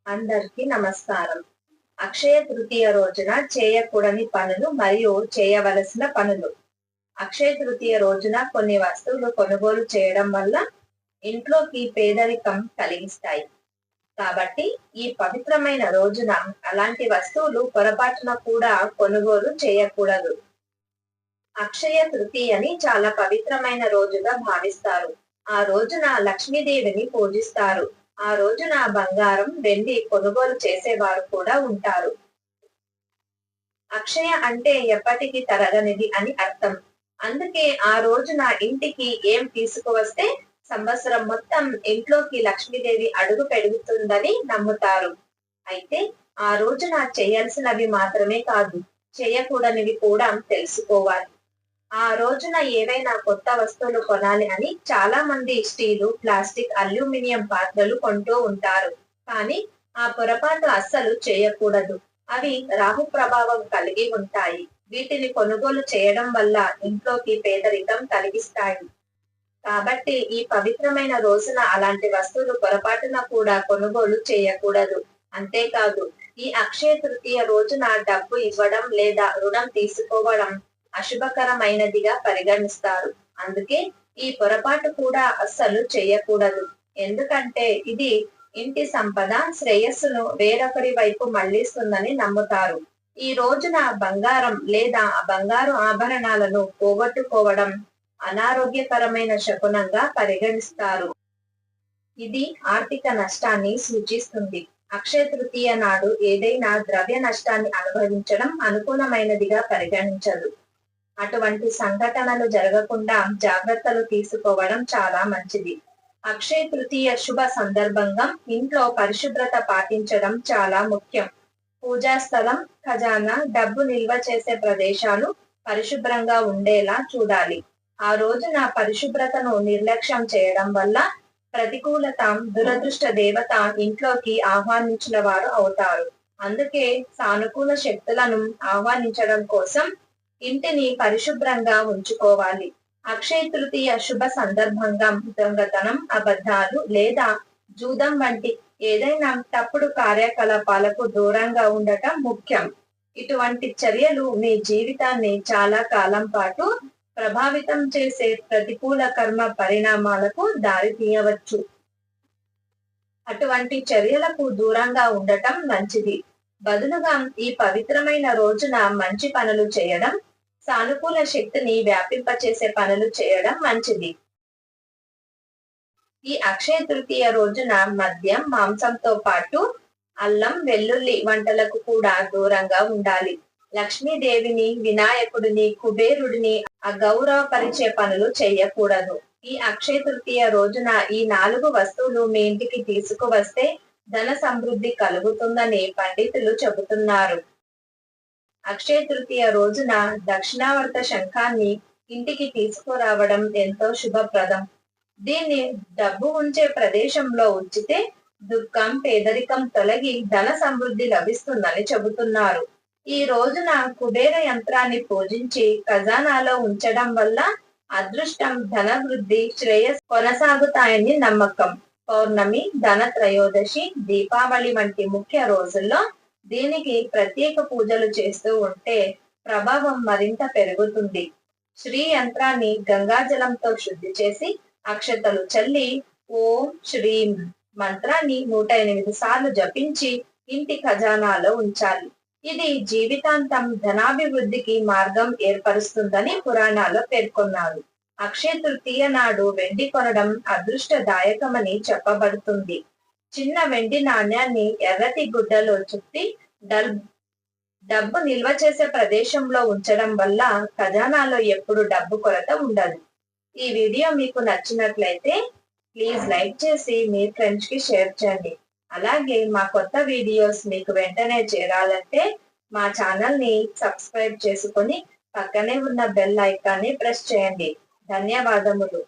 అందరికీ నమస్కారం. అక్షయ తృతీయ రోజున చేయకూడని పనులు మరియు చేయవలసిన పనులు. అక్షయ తృతీయ రోజున కొన్ని వస్తువులు కొనుగోలు చేయడం వల్ల ఇంట్లోకి పేదరికం కలిగిస్తాయి. కాబట్టి ఈ పవిత్రమైన రోజున అలాంటి వస్తువులు పొరపాటున కూడా కొనుగోలు చేయకూడదు. అక్షయ తృతీయని చాలా పవిత్రమైన రోజుగా భావిస్తారు. ఆ రోజున లక్ష్మీదేవిని పూజిస్తారు. ఆ రోజున బంగారం, వెండి కొనుగోలు చేసేవారు కూడా ఉంటారు. అక్షయ అంటే ఎప్పటికీ తరగనిది అని అర్థం. అందుకే ఆ రోజున ఇంటికి ఏం తీసుకువస్తే సంవత్సరం మొత్తం ఇంట్లోకి లక్ష్మీదేవి అడుగు పెడుతుందని నమ్ముతారు. అయితే ఆ రోజున చేయాల్సినవి మాత్రమే కాదు, చేయకూడనివి కూడా తెలుసుకోవాలి. ఆ రోజున ఏవైనా కొత్త వస్తువులు కొనాలి అని చాలా మంది స్టీలు, ప్లాస్టిక్, అల్యూమినియం పాత్రలు కొంటూ ఉంటారు. కానీ ఆ పొరపాటు అస్సలు చేయకూడదు. అవి రాహు ప్రభావం కలిగి ఉంటాయి. వీటిని కొనుగోలు చేయడం వల్ల ఇంట్లోకి పేదరికం కలిగిస్తాయి. కాబట్టి ఈ పవిత్రమైన రోజున అలాంటి వస్తువులు పొరపాటున కూడా కొనుగోలు చేయకూడదు. అంతేకాదు, ఈ అక్షయ తృతీయ రోజున డబ్బు ఇవ్వడం లేదా రుణం తీసుకోవడం అశుభకరమైనదిగా పరిగణిస్తారు. అందుకే ఈ పొరపాటు కూడా అస్సలు చేయకూడదు. ఎందుకంటే ఇది ఇంటి సంపద, శ్రేయస్సును వేరొకరి వైపు మళ్లిస్తుందని నమ్ముతారు. ఈ రోజున బంగారం లేదా బంగారు ఆభరణాలను పోగొట్టుకోవడం అనారోగ్యకరమైన శకునంగా పరిగణిస్తారు. ఇది ఆర్థిక నష్టాన్ని సూచిస్తుంది. అక్షయ తృతీయ నాడు ఏదైనా ద్రవ్య నష్టాన్ని అనుభవించడం అనుకూలమైనదిగా పరిగణించదు. అటువంటి సంఘటనలు జరగకుండా జాగ్రత్తలు తీసుకోవడం చాలా మంచిది. అక్షయ తృతీయ శుభ సందర్భంగా ఇంట్లో పరిశుభ్రత పాటించడం చాలా ముఖ్యం. పూజా స్థలం, ఖజానా, డబ్బు నిల్వ చేసే ప్రదేశాలు పరిశుభ్రంగా ఉండేలా చూడాలి. ఆ రోజున పరిశుభ్రతను నిర్లక్ష్యం చేయడం వల్ల ప్రతికూలత, దురదృష్ట దేవత ఇంట్లోకి ఆహ్వానించిన వారు అవుతారు. అందుకే సానుకూల శక్తులను ఆహ్వానించడం కోసం ఇంటిని పరిశుభ్రంగా ఉంచుకోవాలి. అక్షయ తృతీయ శుభ సందర్భంగా దొంగతనం, అబద్ధాలు లేదా జూదం వంటి ఏదైనా తప్పుడు కార్యకలాపాలకు దూరంగా ఉండటం ముఖ్యం. ఇటువంటి చర్యలు మీ జీవితాన్ని చాలా కాలం పాటు ప్రభావితం చేసే ప్రతికూల కర్మ పరిణామాలకు దారి తీయవచ్చు. అటువంటి చర్యలకు దూరంగా ఉండటం మంచిది. బదులుగా ఈ పవిత్రమైన రోజున మంచి పనులు చేయడం, సానుకూల శక్తిని వ్యాపింపచేసే పనులు చేయడం మంచిది. ఈ అక్షయ తృతీయ రోజున మద్యం, మాంసంతో పాటు అల్లం, వెల్లుల్లి వంటలకు కూడా దూరంగా ఉండాలి. లక్ష్మీదేవిని, వినాయకుడిని, కుబేరుడిని అగౌరవపరిచే పనులు చేయకూడదు. ఈ అక్షయ తృతీయ రోజున ఈ 4 వస్తువులు మీ ఇంటికి తీసుకువస్తే ధన సమృద్ధి కలుగుతుందని పండితులు చెబుతున్నారు. అక్షయ తృతీయ రోజున దక్షిణావర్త శంఖాన్ని ఇంటికి తీసుకురావడం ఎంతో శుభప్రదం. దీన్ని డబ్బు ఉంచే ప్రదేశంలో ఉంచితే దుఃఖం, పేదరికం తొలగి ధన సమృద్ధి లభిస్తుందని చెబుతున్నారు. ఈ రోజున కుబేర యంత్రాన్ని పూజించి ఖజానాలో ఉంచడం వల్ల అదృష్టం, ధన వృద్ధి, శ్రేయస్ కొనసాగుతాయని నమ్మకం. పౌర్ణమి, ధన త్రయోదశి, దీపావళి వంటి ముఖ్య రోజుల్లో దీనికి ప్రత్యేక పూజలు చేస్తూ ఉంటే ప్రభావం మరింత పెరుగుతుంది. శ్రీ యంత్రాన్ని గంగాజలంతో శుద్ధి చేసి అక్షతలు చల్లి ఓం శ్రీం మంత్రాన్ని 108 సార్లు జపించి ఇంటి ఖజానాలో ఉంచాలి. ఇది జీవితాంతం ధనాభివృద్ధికి మార్గం ఏర్పరుస్తుందని పురాణాల్లో పేర్కొన్నారు. అక్షయ తృతీయ నాడు వెండి కొనడం అదృష్టదాయకమని చెప్పబడుతుంది. చిన్న వెండి నాణ్యాన్ని ఎర్రటి గుడ్డలో చుట్టి డబ్బు నిల్వ చేసే ప్రదేశంలో ఉంచడం వల్ల ఖజానాలో ఎప్పుడు డబ్బు కొరత ఉండదు. ఈ వీడియో మీకు నచ్చినట్లయితే ప్లీజ్ లైక్ చేసి మీ ఫ్రెండ్స్ కి షేర్ చేయండి. అలాగే మా కొత్త వీడియోస్ మీకు వెంటనే చేరాలంటే మా ఛానల్ ని సబ్స్క్రైబ్ చేసుకొని పక్కనే ఉన్న బెల్ ఐకాన్ని ప్రెస్ చేయండి. ధన్యవాదములు.